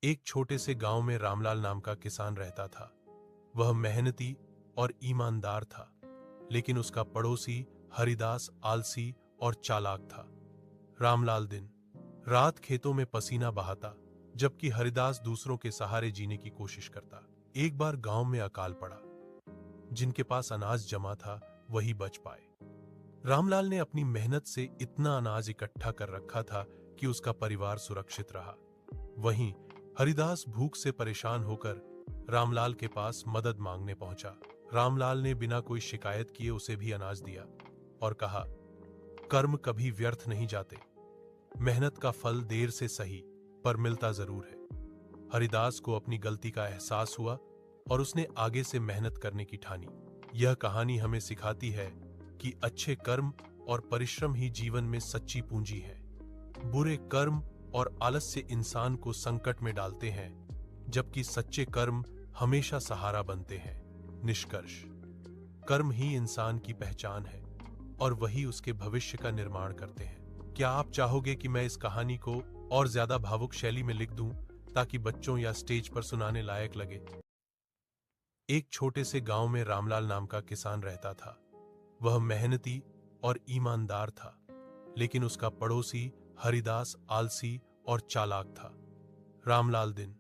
एक छोटे से गांव में रामलाल नाम का किसान रहता था। वह मेहनती और ईमानदार था, लेकिन उसका पड़ोसी हरिदास आलसी और चालाक था। रामलाल दिन रात खेतों में पसीना बहाता, जबकि हरिदास दूसरों के सहारे जीने की कोशिश करता। एक बार गांव में अकाल पड़ा। जिनके पास अनाज जमा था वही बच पाए। रामलाल ने अपनी मेहनत से इतना अनाज इकट्ठा कर रखा था कि उसका परिवार सुरक्षित रहा। वहीं हरिदास भूख से परेशान होकर रामलाल के पास मदद मांगने पहुंचा। रामलाल ने बिना कोई शिकायत किए उसे भी अनाज दिया और कहा, कर्म कभी व्यर्थ नहीं जाते। मेहनत का फल देर से सही, पर मिलता जरूर है। हरिदास को अपनी गलती का एहसास हुआ और उसने आगे से मेहनत करने की ठानी। यह कहानी हमें सिखाती है कि अच्छे कर्म और परिश्रम ही जीवन में सच्ची पूंजी है। बुरे कर्म और आलस्य इंसान को संकट में डालते हैं, जबकि सच्चे कर्म हमेशा सहारा बनते हैं। निष्कर्ष: कर्म ही इंसान की पहचान है और वही उसके भविष्य का निर्माण करते हैं। क्या आप चाहोगे कि मैं इस कहानी को और ज्यादा भावुक शैली में लिख दूं, ताकि बच्चों या स्टेज पर सुनाने लायक लगे? एक छोटे से गांव में रामलाल नाम का किसान रहता था। वह मेहनती और ईमानदार था, लेकिन उसका पड़ोसी हरिदास आलसी और चालाक था। रामलाल दिन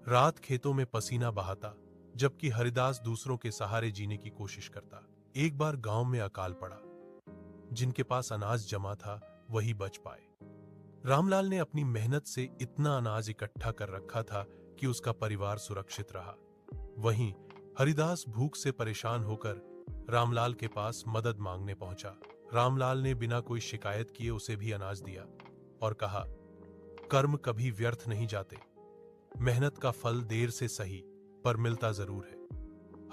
रात खेतों में पसीना बहाता, जबकि हरिदास दूसरों के सहारे जीने की कोशिश करता। एक बार गांव में अकाल पड़ा। जिनके पास अनाज जमा था वही बच पाए। रामलाल ने अपनी मेहनत से इतना अनाज इकट्ठा कर रखा था कि उसका परिवार सुरक्षित रहा। वहीं हरिदास भूख से परेशान होकर रामलाल के पास मदद मांगने पहुंचा। रामलाल ने बिना कोई शिकायत किए उसे भी अनाज दिया और कहा, कर्म कभी व्यर्थ नहीं जाते। मेहनत का फल देर से सही, पर मिलता जरूर है।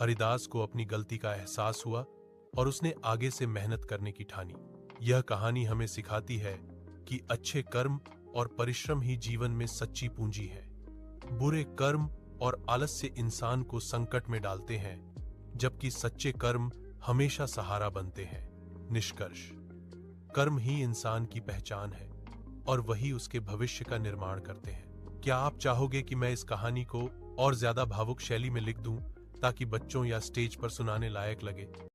हरिदास को अपनी गलती का एहसास हुआ और उसने आगे से मेहनत करने की ठानी। यह कहानी हमें सिखाती है कि अच्छे कर्म और परिश्रम ही जीवन में सच्ची पूंजी है। बुरे कर्म और आलस्य इंसान को संकट में डालते हैं, जबकि सच्चे कर्म हमेशा सहारा बनते हैं। निष्कर्ष: कर्म ही इंसान की पहचान है और वही उसके भविष्य का निर्माण करते हैं। क्या आप चाहोगे कि मैं इस कहानी को और ज्यादा भावुक शैली में लिख दूं, ताकि बच्चों या स्टेज पर सुनाने लायक लगे?